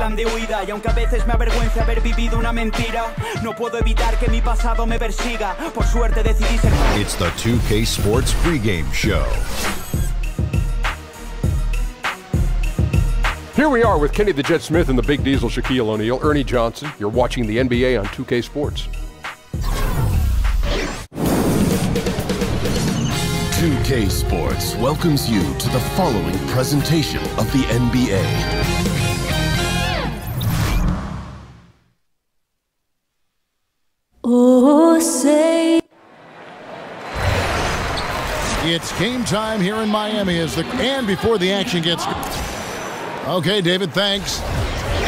plan de huida. Y aunque a veces me avergüence haber vivido una mentira, no puedo evitar que mi pasado me persiga. Por suerte decidí ser... It's the 2K Sports pregame show. Here we are with Kenny the Jet Smith and the Big Diesel, Shaquille O'Neal, Ernie Johnson. You're watching the NBA on 2K Sports. 2K Sports welcomes you to the following presentation of the NBA. Oh, say. It's game time here in Miami and before the action gets... Okay, David, thanks.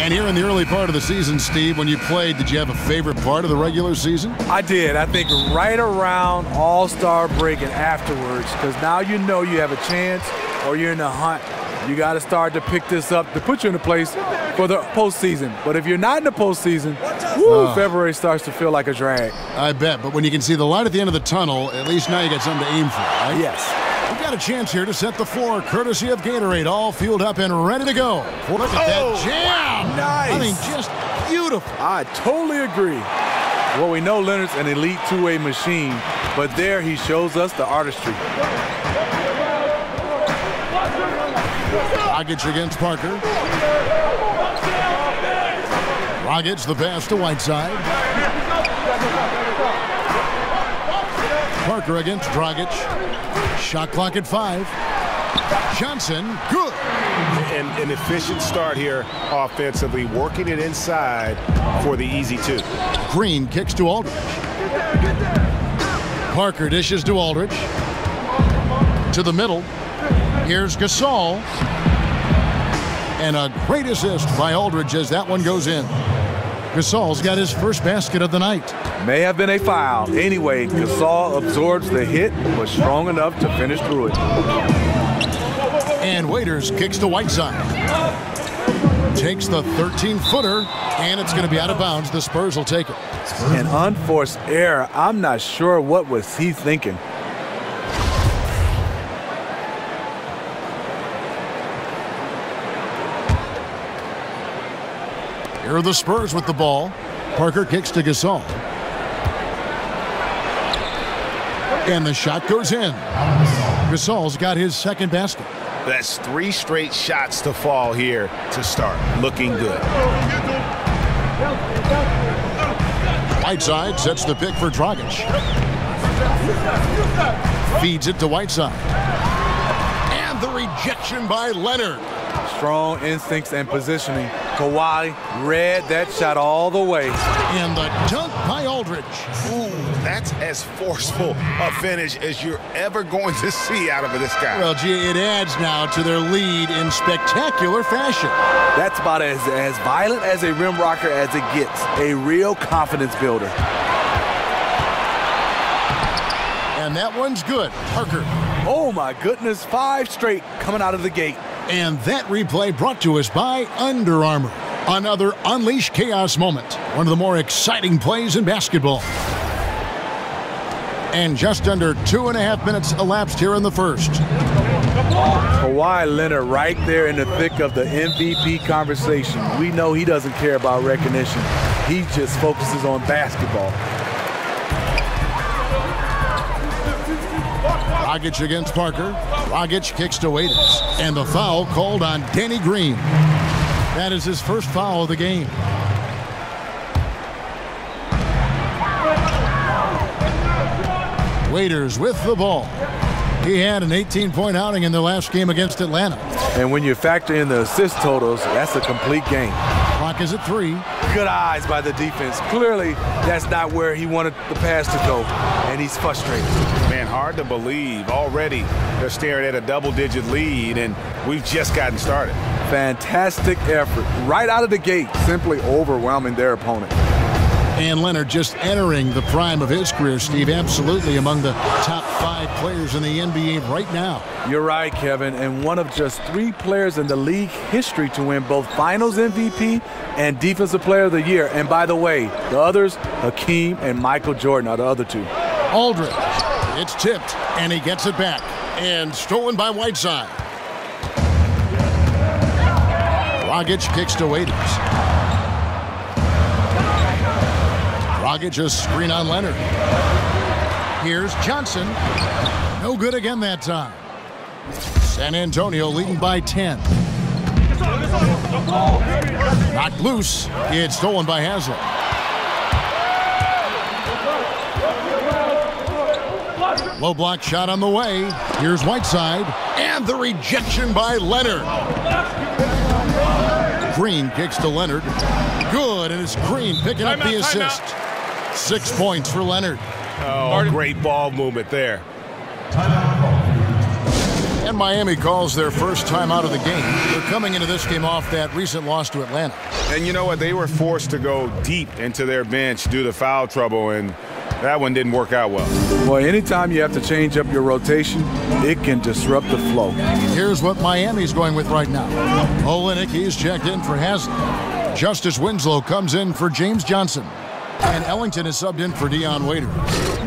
And here in the early part of the season, Steve, when you played, did you have a favorite part of the regular season? I did. I think right around All-Star break and afterwards, because now you know you have a chance or you're in the hunt. You got to start to pick this up to put you in a place for the postseason. But if you're not in the postseason, February starts to feel like a drag. I bet. But when you can see the light at the end of the tunnel, at least now you got something to aim for, right? Yes. We've got a chance here to set the floor, courtesy of Gatorade, all fueled up and ready to go. Look at that jam! Nice! I mean, just beautiful. I totally agree. Well, we know Leonard's an elite two-way machine, but there he shows us the artistry. Dragic against Parker. Dragic the pass to Whiteside. Parker against Dragic. Shot clock at 5. Johnson, good. An efficient start here offensively, working it inside for the easy 2. Green kicks to Aldridge. Parker dishes to Aldridge. To the middle. Here's Gasol. And a great assist by Aldridge as that one goes in. Gasol's got his first basket of the night. May have been a foul. Anyway, Gasol absorbs the hit, was strong enough to finish through it. And Waiters kicks to Whiteside. Takes the 13-footer, and it's going to be out of bounds. The Spurs will take it. An unforced error. I'm not sure what was he thinking. Here are the Spurs with the ball. Parker kicks to Gasol. And the shot goes in. Gasol's got his second basket. That's 3 straight shots to fall here to start. Looking good. Whiteside sets the pick for Dragic. Feeds it to Whiteside. And the rejection by Leonard. Strong instincts and positioning. Kawhi read that shot all the way. And the dunk by Aldridge. Ooh, that's as forceful a finish as you're ever going to see out of this guy. Well, gee, it adds now to their lead in spectacular fashion. That's about as violent as a rim rocker as it gets. A real confidence builder. And that one's good. Parker. Oh, my goodness. 5 straight coming out of the gate. And that replay brought to us by Under Armour. Another Unleash Chaos moment. One of the more exciting plays in basketball. And just under 2.5 minutes elapsed here in the first. Kawhi Leonard right there in the thick of the MVP conversation. We know he doesn't care about recognition. He just focuses on basketball. Dragic against Parker. Dragic kicks to Waiters. And the foul called on Danny Green. That is his first foul of the game. Waiters with the ball. He had an 18-point outing in the last game against Atlanta. And when you factor in the assist totals, that's a complete game. Clock is at 3. Good eyes by the defense. Clearly, that's not where he wanted the pass to go, and he's frustrated. Man, hard to believe. Already, they're staring at a double-digit lead, and we've just gotten started. Fantastic effort. Right out of the gate, simply overwhelming their opponent. And Leonard just entering the prime of his career, Steve, absolutely among the top 5 players in the NBA right now. You're right, Kevin, and one of just 3 players in the league history to win both Finals MVP and Defensive Player of the Year. And by the way, the others, Hakeem and Michael Jordan are the other 2. Aldridge, it's tipped, and he gets it back. And stolen by Whiteside. Dragic kicks to Waiters. Dragic a screen on Leonard. Here's Johnson. No good again that time. San Antonio leading by 10. Knocked loose. It's stolen by Haslem. Low block shot on the way. Here's Whiteside. And the rejection by Leonard. Green kicks to Leonard. Good, and it's Green picking up the assist. 6 points for Leonard. Oh, great ball movement there. And Miami calls their first time out of the game. They're coming into this game off that recent loss to Atlanta. And you know what? They were forced to go deep into their bench due to foul trouble, and that one didn't work out well. Boy, anytime you have to change up your rotation, it can disrupt the flow. Here's what Miami's going with right now. Olynyk, he's checked in for Haslem. Justice Winslow comes in for James Johnson. And Ellington is subbed in for Dion Waiters.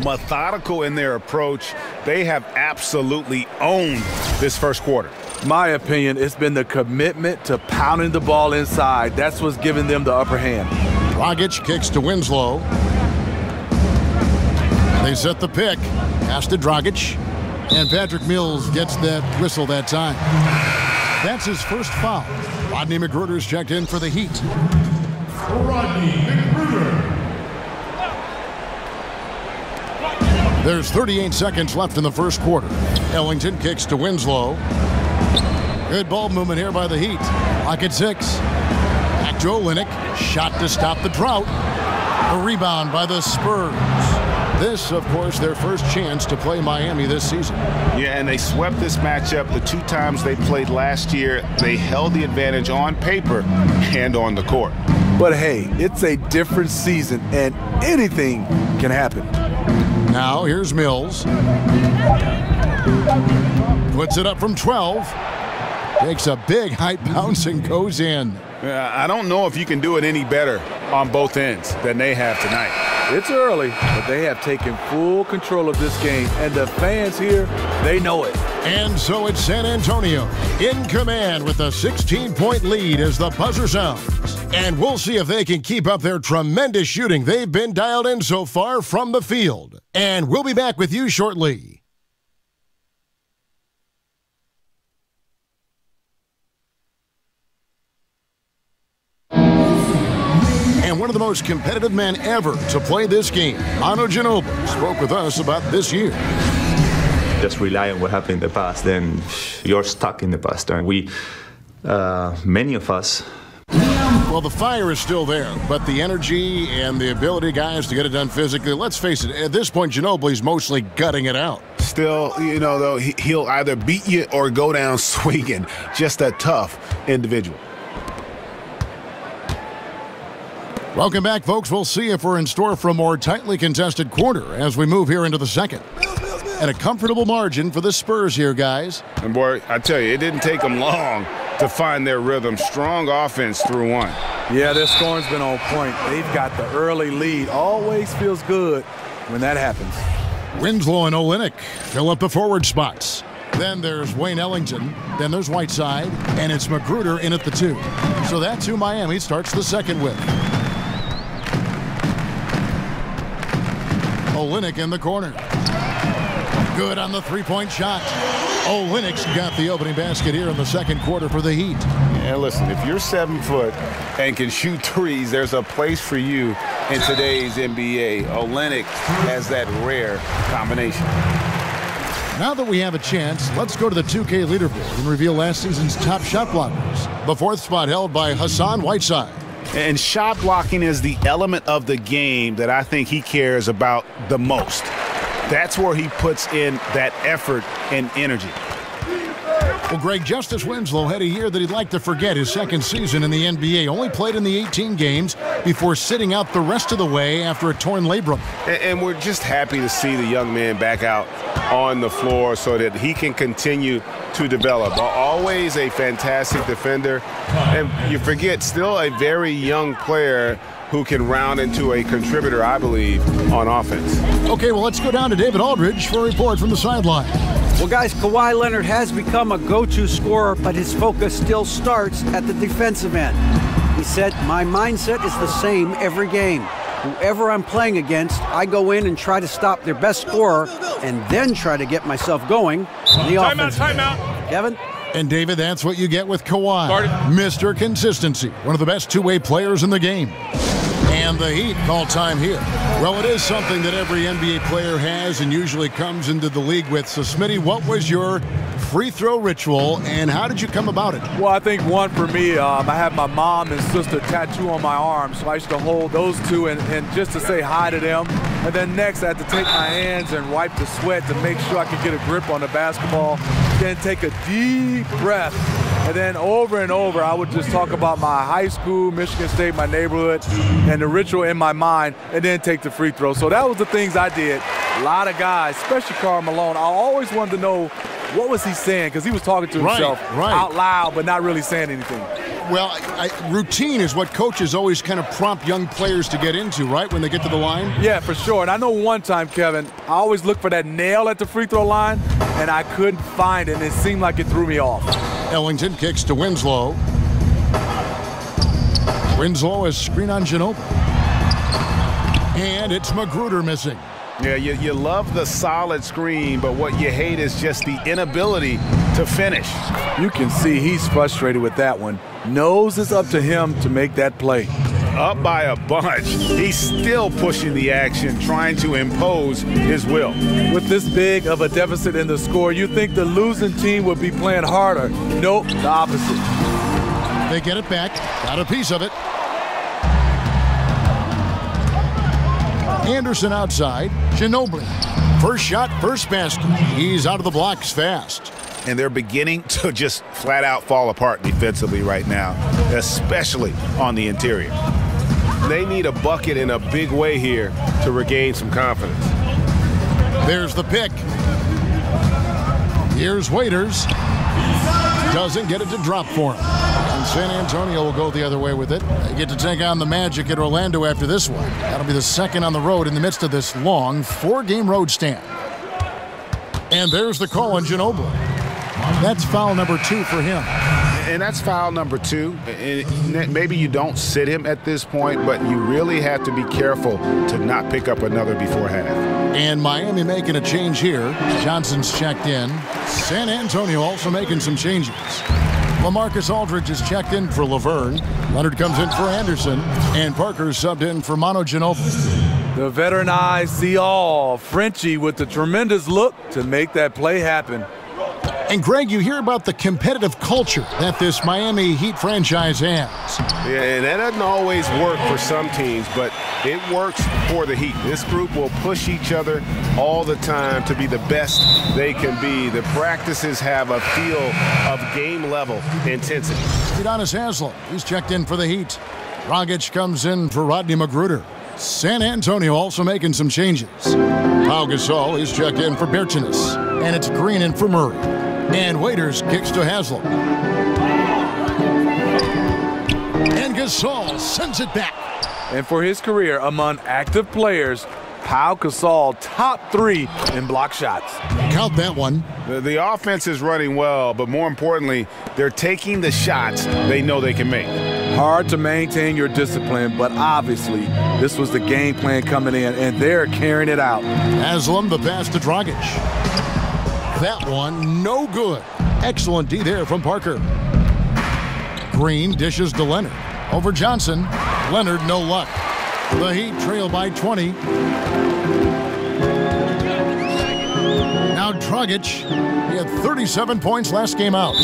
Methodical in their approach. They have absolutely owned this first quarter. My opinion, it's been the commitment to pounding the ball inside. That's what's giving them the upper hand. Dragic kicks to Winslow. They set the pick. Pass to Dragic. And Patrick Mills gets that whistle that time. That's his first foul. Rodney McGruder's checked in for the Heat. Rodney McGruder. There's 38 seconds left in the first quarter. Ellington kicks to Winslow. Good ball movement here by the Heat. Clock at 6. Back to Olynyk. Shot to stop the drought. A rebound by the Spurs. This, of course, their first chance to play Miami this season. Yeah, and they swept this matchup the 2 times they played last year. They held the advantage on paper and on the court. But hey, it's a different season, and anything can happen. Now, here's Mills. Puts it up from 12. Takes a big height bounce and goes in. I don't know if you can do it any better on both ends than they have tonight. It's early, but they have taken full control of this game, and the fans here, they know it. And so it's San Antonio in command with a 16-point lead as the buzzer sounds. And we'll see if they can keep up their tremendous shooting they've been dialed in so far from the field. And we'll be back with you shortly. And one of the most competitive men ever to play this game, Manu Ginobili, spoke with us about this year. Just rely on what happened in the past, then you're stuck in the past. And we, many of us. Well, the fire is still there, but the energy and the ability, guys, to get it done physically, let's face it, at this point, Ginobili's mostly gutting it out. Still, you know, though, he'll either beat you or go down swinging. Just a tough individual. Welcome back, folks. We'll see if we're in store for a more tightly contested quarter as we move here into the second. And a comfortable margin for the Spurs here, guys. And, boy, I tell you, it didn't take them long to find their rhythm. Strong offense through one. Yeah, their scoring's been on point. They've got the early lead. Always feels good when that happens. Winslow and Olynyk fill up the forward spots. Then there's Wayne Ellington. Then there's Whiteside. And it's McGruder in at the 2. So that's who Miami starts the second with. Olynyk in the corner. Good on the three-point shot. Olynyk's got the opening basket here in the second quarter for the Heat. Yeah, listen, if you're 7 foot and can shoot threes, there's a place for you in today's NBA. Olynyk has that rare combination. Now that we have a chance, let's go to the 2K leaderboard and reveal last season's top shot blockers. The 4th spot held by Hassan Whiteside. And shot blocking is the element of the game that I think he cares about the most. That's where he puts in that effort and energy. Well, Greg, Justice Winslow had a year that he'd like to forget, his second season in the NBA. Only played in the 18 games before sitting out the rest of the way after a torn labrum. And we're just happy to see the young man back out on the floor so that he can continue to develop. Always a fantastic defender. And you forget, still a very young player who can round into a contributor, I believe, on offense. Okay, well, let's go down to David Aldridge for a report from the sideline. Well, guys, Kawhi Leonard has become a go-to scorer, but his focus still starts at the defensive end. He said, my mindset is the same every game. Whoever I'm playing against, I go in and try to stop their best scorer and then try to get myself going on the offense. Timeout. Kevin? And David, that's what you get with Kawhi. Mr. Consistency, one of the best two-way players in the game. And the Heat call time here. Well, it is something that every NBA player has and usually comes into the league with. So, Smitty, what was your free throw ritual, and how did you come about it? Well, I think one for me, I have my mom and sister tattoo on my arm, so I used to hold those two and just to say hi to them. And then next, I had to take my hands and wipe the sweat to make sure I could get a grip on the basketball. Then take a deep breath. And then over and over, I would just talk about my high school, Michigan State, my neighborhood, and the ritual in my mind, and then take the free throw. So that was the things I did. A lot of guys, especially Karl Malone, I always wanted to know what was he saying, because he was talking to himself out loud, but not really saying anything. Well, routine is what coaches always kind of prompt young players to get into, right, when they get to the line? Yeah, for sure. And I know one time, Kevin, I always looked for that nail at the free throw line, and I couldn't find it, and it seemed like it threw me off. Ellington kicks to Winslow. Winslow is screen on Ginobili. And it's Magruder missing. Yeah, you love the solid screen, but what you hate is just the inability to finish. You can see he's frustrated with that one. Knows it's up to him to make that play. Up by a bunch. He's still pushing the action, trying to impose his will. With this big of a deficit in the score, you think the losing team would be playing harder. Nope, the opposite. They get it back. Got a piece of it. Anderson outside. Ginobili. First shot, first basket. He's out of the blocks fast. And they're beginning to just flat out fall apart defensively right now, especially on the interior. They need a bucket in a big way here to regain some confidence. There's the pick. Here's Waiters. Doesn't get it to drop for him. And San Antonio will go the other way with it. They get to take on the Magic at Orlando after this one. That'll be the second on the road in the midst of this long 4-game road stand. And there's the call on Ginobili. That's foul number 2 for him. And that's foul number 2. Maybe you don't sit him at this point, but you really have to be careful to not pick up another before half. And Miami making a change here. Johnson's checked in. San Antonio also making some changes. LaMarcus Aldridge is checked in for Laverne. Leonard comes in for Anderson. And Parker subbed in for Manu Ginobili. The veteran eyes see all. Frenchie with the tremendous look to make that play happen. And Greg, you hear about the competitive culture that this Miami Heat franchise has. Yeah, and that doesn't always work for some teams, but it works for the Heat. This group will push each other all the time to be the best they can be. The practices have a feel of game-level intensity. Udonis Haslem, he's checked in for the Heat. Dragic comes in for Rodney Magruder. San Antonio also making some changes. Pau Gasol is checked in for Bertans. And it's Green in for Murray. And Waiters kicks to Haslem. And Gasol sends it back. And for his career among active players, Pau Gasol top 3 in block shots. Count that one. The offense is running well, but more importantly, they're taking the shots they know they can make. Hard to maintain your discipline, but obviously this was the game plan coming in, and they're carrying it out. Haslem, the pass to Dragic. That one, no good. Excellent D there from Parker. Green dishes to Leonard. Over Johnson. Leonard, no luck. The Heat trail by 20. Now Dragic. He had 37 points last game out.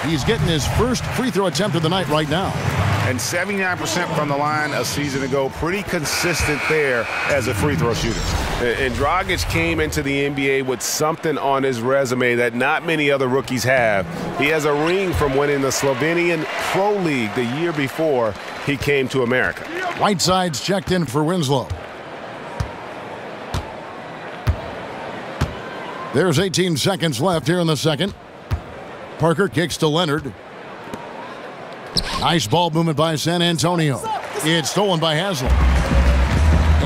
He's getting his first free throw attempt of the night right now. And 79% from the line a season ago. Pretty consistent there as a free throw shooter. And Dragic came into the NBA with something on his resume that not many other rookies have. He has a ring from winning the Slovenian Pro League the year before he came to America. Whiteside's checked in for Winslow. There's 18 seconds left here in the second. Parker kicks to Leonard. Nice ball movement by San Antonio. It's stolen by Haslem.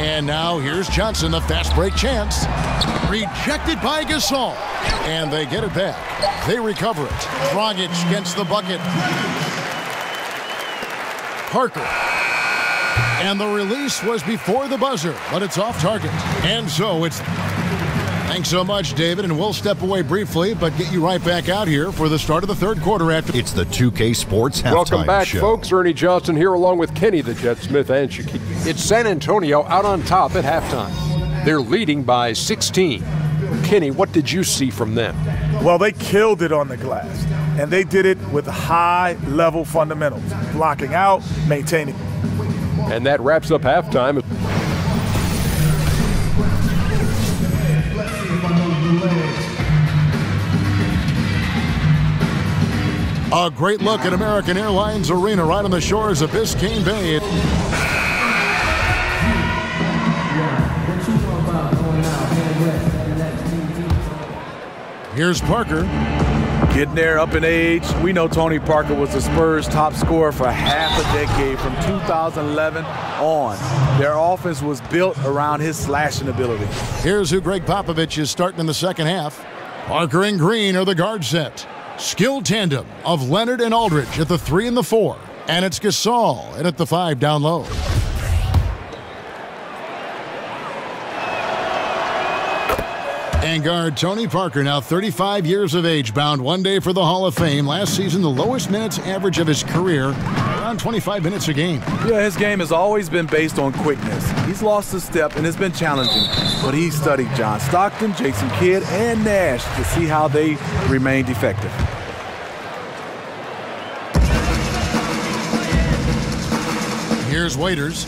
And now here's Johnson, the fast break chance. Rejected by Gasol. And they get it back. They recover it. Dragic against the bucket. Parker. And the release was before the buzzer, but it's off target. And so it's... Thanks so much, David, and we'll step away briefly, but get you right back out here for the start of the third quarter after... It's the 2K Sports Halftime Show. Welcome back, folks. Ernie Johnson here along with Kenny the Jet Smith and Shaquille. It's San Antonio out on top at halftime. They're leading by 16. Kenny, what did you see from them? Well, they killed it on the glass, and they did it with high-level fundamentals, blocking out, maintaining. And that wraps up halftime. A great look at American Airlines Arena right on the shores of Biscayne Bay. Here's Parker. Getting there up in age. We know Tony Parker was the Spurs' top scorer for half a decade from 2011 on. Their offense was built around his slashing ability. Here's who Greg Popovich is starting in the second half. Parker and Green are the guard set. Skilled tandem of Leonard and Aldridge at the 3 and the 4. And it's Gasol and at the 5 down low. And guard Tony Parker, now 35 years of age, bound one day for the Hall of Fame. Last season, the lowest minutes average of his career, around 25 minutes a game. Yeah, his game has always been based on quickness. He's lost a step and it's been challenging, but he studied John Stockton, Jason Kidd, and Nash to see how they remained effective. Here's Waiters.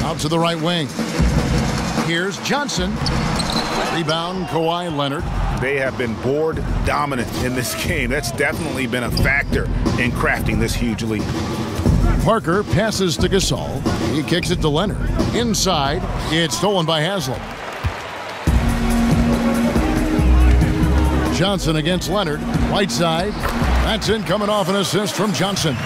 Out to the right wing. Here's Johnson. Rebound, Kawhi Leonard. They have been board dominant in this game. That's definitely been a factor in crafting this huge lead. Parker passes to Gasol. He kicks it to Leonard. Inside, it's stolen by Haslam. Johnson against Leonard. Right side. That's in, coming off an assist from Johnson.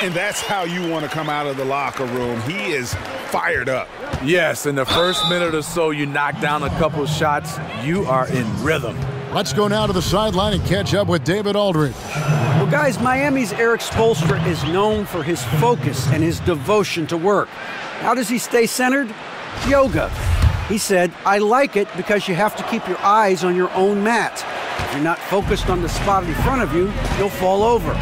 And that's how you want to come out of the locker room. He is fired up. Yes, in the first minute or so, you knock down a couple shots. You are in rhythm. Let's go now to the sideline and catch up with David Aldridge. Well, guys, Miami's Eric Spoelstra is known for his focus and his devotion to work. How does he stay centered? Yoga. He said, I like it because you have to keep your eyes on your own mat. If you're not focused on the spot in front of you, you'll fall over.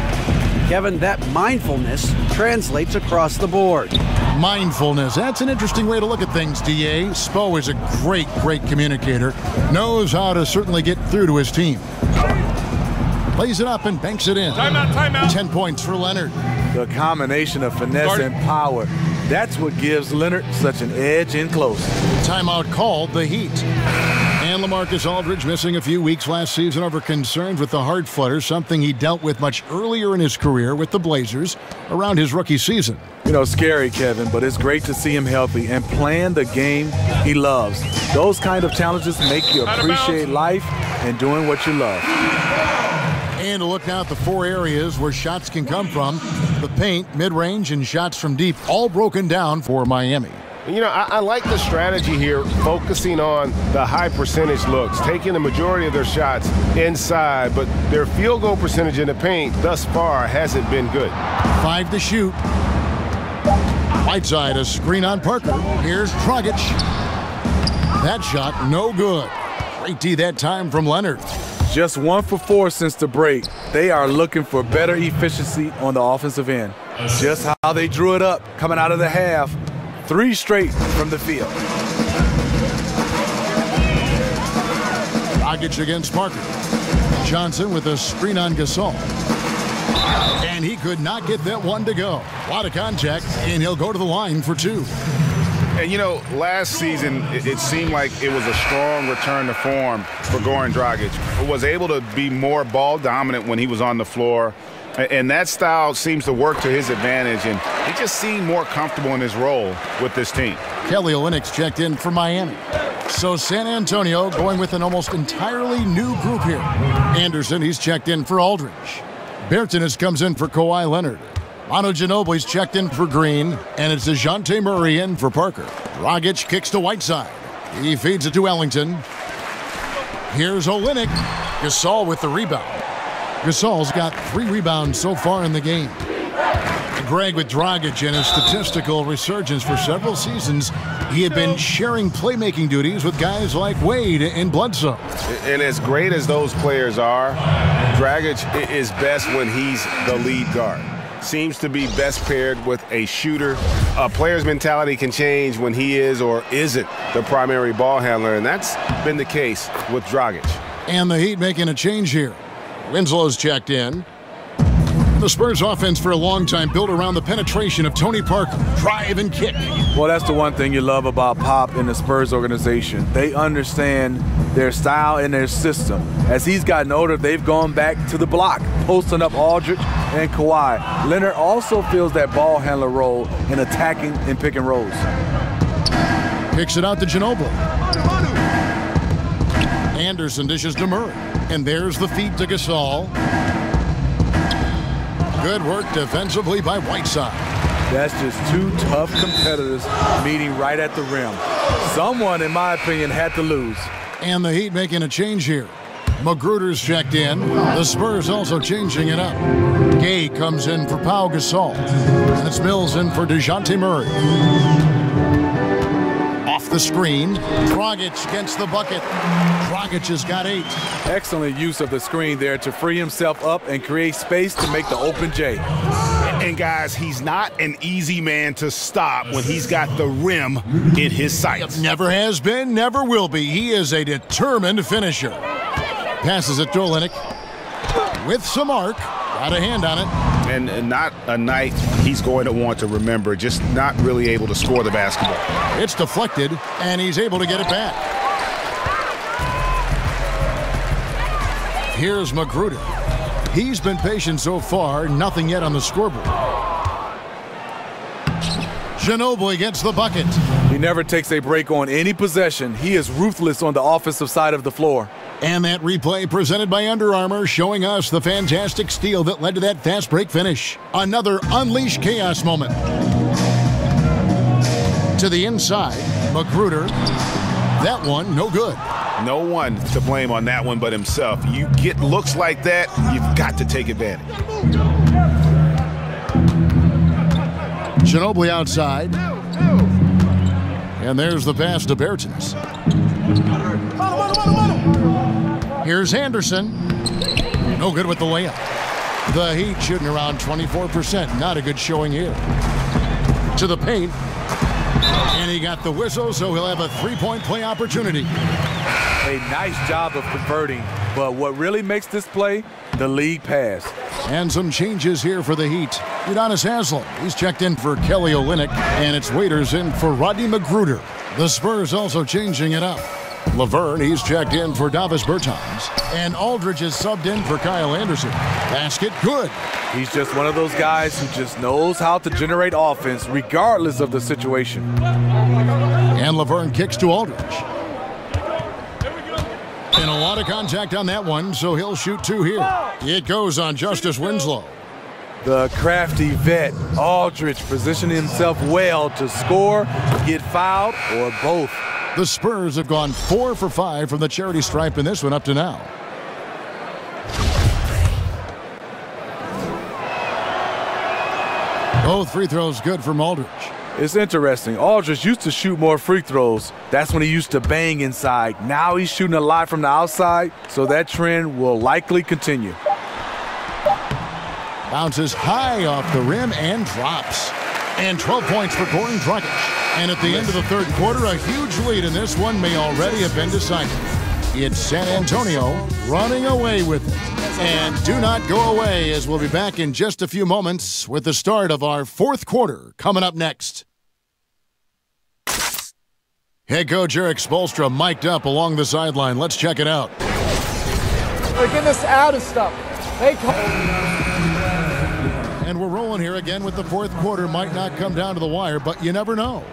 Kevin, that mindfulness translates across the board. Mindfulness. That's an interesting way to look at things, D.A. Spo is a great communicator. Knows how to certainly get through to his team. Plays it up and banks it in. Timeout. 10 points for Leonard. The combination of finesse and power. That's what gives Leonard such an edge in close. Timeout called the Heat. And LaMarcus Aldridge missing a few weeks last season over concerns with the heart flutter, something he dealt with much earlier in his career with the Blazers around his rookie season. You know, scary, Kevin, but it's great to see him healthy and playing the game he loves. Those kind of challenges make you appreciate life and doing what you love. And to look now at the 4 areas where shots can come from, the paint, mid-range, and shots from deep, all broken down for Miami. You know, I like the strategy here, focusing on the high percentage looks, taking the majority of their shots inside, but their field goal percentage in the paint thus far hasn't been good. 5 to shoot. Whiteside, a screen on Parker. Here's Dragic. That shot, no good. Great D that time from Leonard. Just 1 for 4 since the break. They are looking for better efficiency on the offensive end. Just how they drew it up coming out of the half. 3 straight from the field. Dragic against Parker. Johnson with a screen on Gasol. And he could not get that one to go. A lot of contact, and he'll go to the line for 2. And, you know, last season, it seemed like it was a strong return to form for Goran Dragic. Was able to be more ball dominant when he was on the floor. And that style seems to work to his advantage, and he just seemed more comfortable in his role with this team. Kelly Olynyk checked in for Miami. So San Antonio going with an almost entirely new group here. Anderson, he's checked in for Aldridge. Bertans comes in for Kawhi Leonard. Manu Ginobili's checked in for Green, and it's DeJounte Murray in for Parker. Dragic kicks to Whiteside. He feeds it to Ellington. Here's Olynyk. Gasol with the rebound. Gasol's got 3 rebounds so far in the game. Greg with Dragic in his statistical resurgence for several seasons. He had been sharing playmaking duties with guys like Wade and Bledsoe. And as great as those players are, Dragic is best when he's the lead guard. Seems to be best paired with a shooter. A player's mentality can change when he is or isn't the primary ball handler, and that's been the case with Dragic. And the Heat making a change here. Winslow's checked in. The Spurs offense for a long time built around the penetration of Tony Parker. Drive and kick. Well, that's the one thing you love about Pop and the Spurs organization. They understand their style and their system. As he's gotten older, they've gone back to the block, posting up Aldridge and Kawhi. Leonard also fills that ball handler role in attacking and pick and rolls. Kicks it out to Ginobili. Anderson dishes to Murray. And there's the feed to Gasol. Good work defensively by Whiteside. That's just 2 tough competitors meeting right at the rim. Someone, in my opinion, had to lose. And the Heat making a change here. Magruder's checked in. The Spurs also changing it up. Gay comes in for Pau Gasol. And it's Mills in for DeJounte Murray. Off the screen, Dragic gets the bucket. Dragic has got 8. Excellent use of the screen there to free himself up and create space to make the open J. And guys, he's not an easy man to stop when he's got the rim in his sights. Never has been, never will be. He is a determined finisher. Passes it to Olynyk with some arc. Got a hand on it. And not a night he's going to want to remember, just not really able to score the basketball. It's deflected, and he's able to get it back. Here's Magruder. He's been patient so far, nothing yet on the scoreboard. Ginobili gets the bucket. He never takes a break on any possession. He is ruthless on the offensive side of the floor. And that replay presented by Under Armour showing us the fantastic steal that led to that fast break finish. Another Unleash Chaos moment. To the inside, Magruder. That one, no good. No one to blame on that one but himself. You get looks like that, you've got to take advantage. Ginobili outside. And there's the pass to Bertans. Here's Anderson. No good with the layup. The Heat shooting around 24%. Not a good showing here. To the paint. And he got the whistle, so he'll have a 3-point play opportunity. A nice job of converting, but what really makes this play, the league pass. And some changes here for the Heat. Udonis Haslem, he's checked in for Kelly Olynyk, and it's Waiters in for Rodney Magruder. The Spurs also changing it up. Laverne, he's checked in for Davis Bertans, and Aldridge is subbed in for Kyle Anderson. Basket, good. He's just one of those guys who just knows how to generate offense regardless of the situation. And Laverne kicks to Aldridge. And a lot of contact on that one, so he'll shoot 2 here. It goes on Justice Winslow. The crafty vet, Aldridge, positioning himself well to score, get fouled, or both. The Spurs have gone 4 for 5 from the charity stripe in this one up to now. Both free throws good from Aldridge. It's interesting. Aldridge used to shoot more free throws. That's when he used to bang inside. Now he's shooting a lot from the outside, so that trend will likely continue. Bounces high off the rim and drops. And 12 points for Goran Dragic. And at the end of the third quarter, a huge lead in this one may already have been decided. It's San Antonio running away with it. And do not go away, as we'll be back in just a few moments with the start of our fourth quarter coming up next. Head coach Erik Spoelstra mic'd up along the sideline. Let's check it out. They're getting us out of stuff. And we're rolling here again with the fourth quarter. Might not come down to the wire, but you never know.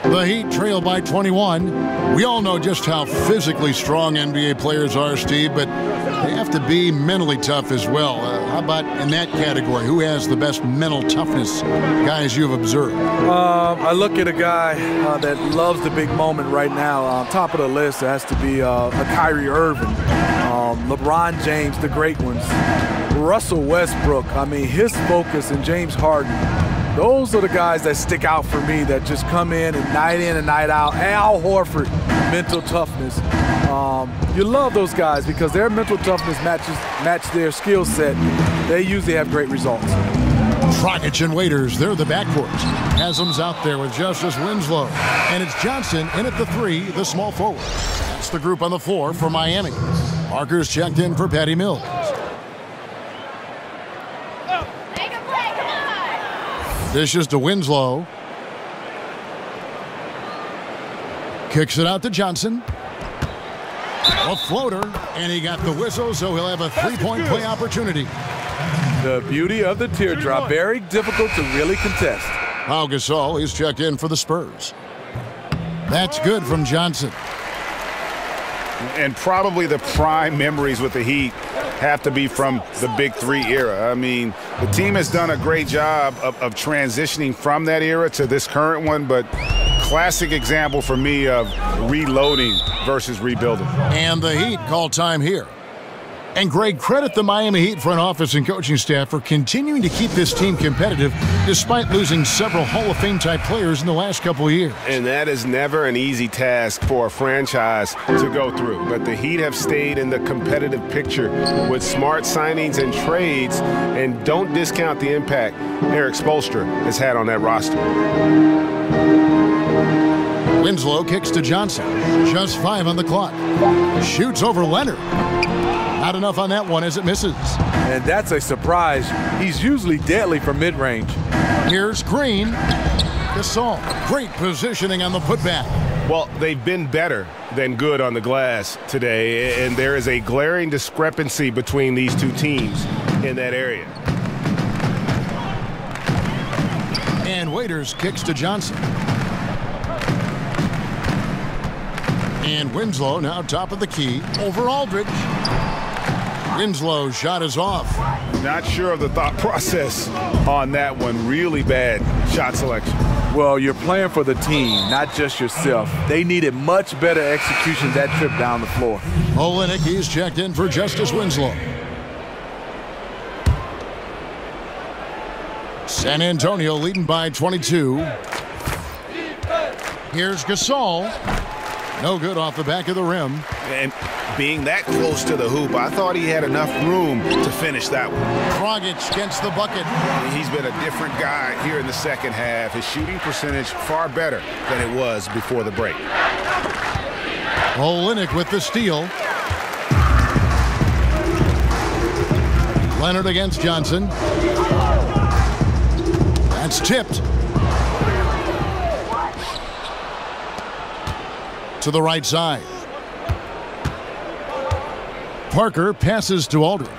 The Heat trail by 21. We all know just how physically strong NBA players are, Steve, but they have to be mentally tough as well. How about in that category? Who has the best mental toughness, guys you've observed? I look at a guy that loves the big moment right now. Top of the list has to be a Kyrie Irving, LeBron James, the great ones, Russell Westbrook. I mean, his focus, and James Harden. Those are the guys that stick out for me, that just come in and night out. Al Horford, mental toughness. You love those guys because their mental toughness match their skill set. They usually have great results. Dragic and Waiters, they're the backcourt. Haslam's out there with Justice Winslow. And it's Johnson in at the 3, the small forward. That's the group on the floor for Miami. Parker's checked in for Patty Mills. Dishes to Winslow. Kicks it out to Johnson. A floater, and he got the whistle, so he'll have a 3-point play opportunity. The beauty of the teardrop, very difficult to really contest. Pau Gasol, he's checked in for the Spurs. That's good from Johnson. And probably the prime memories with the Heat have to be from the Big 3 era. I mean, the team has done a great job of transitioning from that era to this current one, but classic example for me of reloading versus rebuilding. And the Heat call time here. And Greg, credit the Miami Heat front office and coaching staff for continuing to keep this team competitive despite losing several Hall of Fame type players in the last couple of years. And that is never an easy task for a franchise to go through. But the Heat have stayed in the competitive picture with smart signings and trades, and don't discount the impact Eric Spoelstra has had on that roster. Winslow kicks to Johnson. Just 5 on the clock. Shoots over Leonard. Not enough on that one as it misses. And that's a surprise. He's usually deadly from mid-range. Here's Green. Gasol. Great positioning on the putback. Well, they've been better than good on the glass today, and there is a glaring discrepancy between these two teams in that area. And Waiters kicks to Johnson. And Winslow now top of the key over Aldridge. Winslow's shot is off. Not sure of the thought process on that one. Really bad shot selection. Well, you're playing for the team, not just yourself. They needed much better execution that trip down the floor. Olynyk, he's checked in for Justice Winslow. San Antonio leading by 22. Here's Gasol. No good off the back of the rim. And being that close to the hoop, I thought he had enough room to finish that one. Dragic gets the bucket. He's been a different guy here in the second half. His shooting percentage far better than it was before the break. Olynyk with the steal. Leonard against Johnson. That's tipped. To the right side. Parker passes to Aldridge.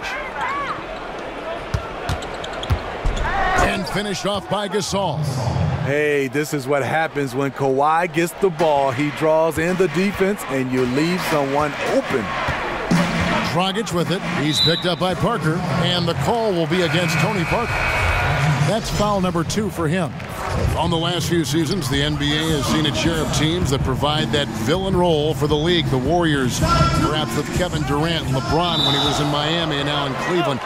And finished off by Gasol. Hey, this is what happens when Kawhi gets the ball. He draws in the defense, and you leave someone open. Dragic with it. He's picked up by Parker, and the call will be against Tony Parker. That's foul number 2 for him. On the last few seasons, the NBA has seen its share of teams that provide that villain role for the league. The Warriors, perhaps with Kevin Durant and LeBron when he was in Miami and now in Cleveland.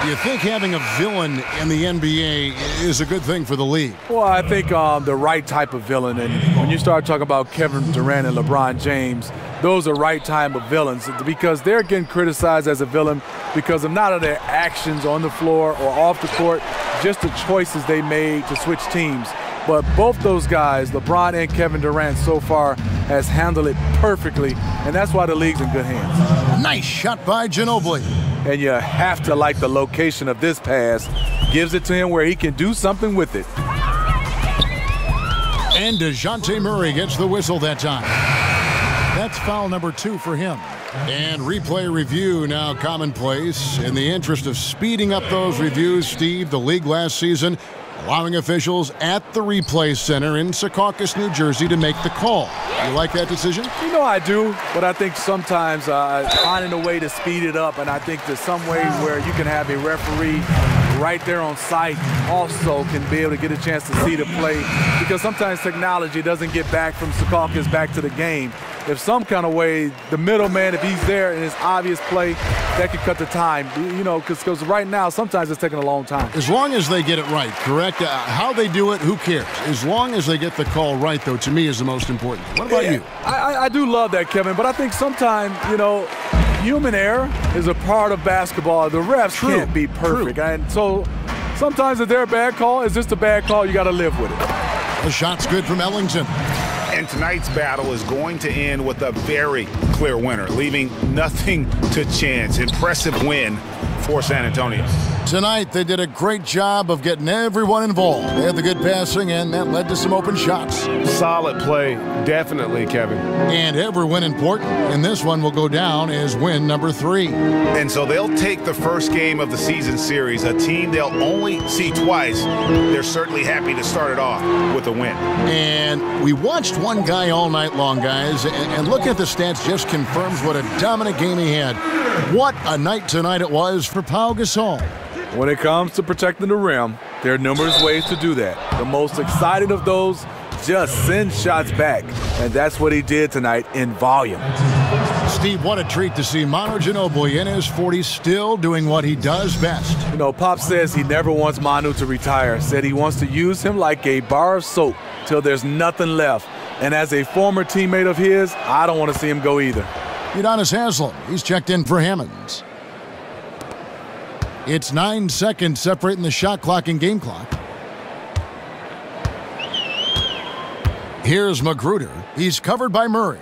Do you think having a villain in the NBA is a good thing for the league? Well, I think the right type of villain. And when you start talking about Kevin Durant and LeBron James, those are right type of villains because they're getting criticized as a villain because of not of their actions on the floor or off the court, just the choices they made to switch teams. But both those guys, LeBron and Kevin Durant, so far has handled it perfectly, and that's why the league's in good hands. Nice shot by Ginobili. And you have to like the location of this pass. Gives it to him where he can do something with it. And DeJounte Murray gets the whistle that time. That's foul number 2 for him. And replay review now commonplace. In the interest of speeding up those reviews, Steve, the league last season allowing officials at the replay center in Secaucus, New Jersey to make the call. You like that decision? You know I do, but I think sometimes finding a way to speed it up, and I think there's some way where you can have a referee right there on site also can be able to get a chance to see the play, because sometimes technology doesn't get back from Secaucus back to the game. If some kind of way, the middleman, if he's there in his obvious play, that could cut the time, you know, because right now sometimes it's taking a long time. As long as they get it right, correct? How they do it, who cares? As long as they get the call right, though, to me is the most important. What about you? I do love that, Kevin, but I think sometimes, you know, human error is a part of basketball. The refs can't be perfect. And so sometimes if they're a bad call, it's just a bad call. You got to live with it. The shot's good from Ellington. And tonight's battle is going to end with a very clear winner, leaving nothing to chance. Impressive win for San Antonio. Tonight, they did a great job of getting everyone involved. They had the good passing, and that led to some open shots. Solid play, definitely, Kevin. And every win important, and this one will go down as win number 3. And so they'll take the first game of the season series, a team they'll only see twice. They're certainly happy to start it off with a win. And we watched one guy all night long, guys, and looking at the stats just confirms what a dominant game he had. What a night tonight it was for Pau Gasol. When it comes to protecting the rim, there are numerous ways to do that. The most exciting of those, just send shots back. And that's what he did tonight in volume. Steve, what a treat to see Manu Ginobili in his 40s still doing what he does best. You know, Pop says he never wants Manu to retire. Said he wants to use him like a bar of soap till there's nothing left. And as a former teammate of his, I don't want to see him go either. Udonis Haslem, he's checked in for Hammonds. It's 9 seconds separating the shot clock and game clock. Here's Magruder. He's covered by Murray.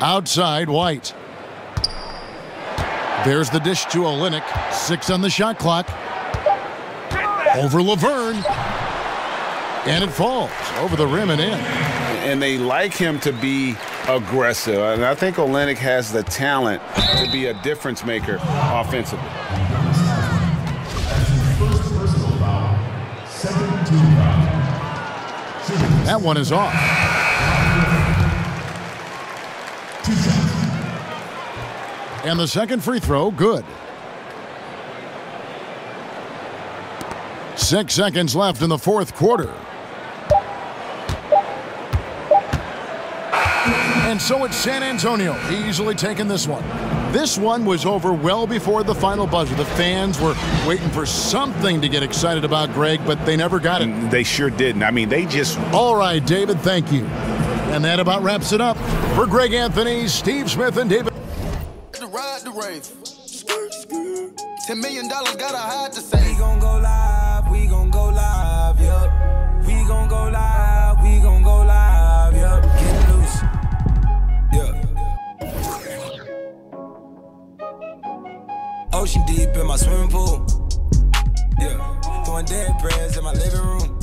Outside, White. There's the dish to Olynyk. 6 on the shot clock. Over Laverne. And it falls over the rim and in. And they like him to be aggressive. And I think Olynyk has the talent to be a difference maker offensively. That one is off. And the second free throw, good. 6 seconds left in the fourth quarter. And so it's San Antonio easily taking this one. This one was over well before the final buzzer. The fans were waiting for something to get excited about, Greg, but they never got it. They sure didn't. I mean, they just... All right, David, thank you. And that about wraps it up. For Greg Anthony, Steve Smith, and David... To ride the race. $10 million gotta hide to say. We gon' go live, we gon' go live, yup. We gon' go live, we gon' go live, yup. Get loose. Ocean deep in my swimming pool. Yeah. Throwing dead prayers in my living room.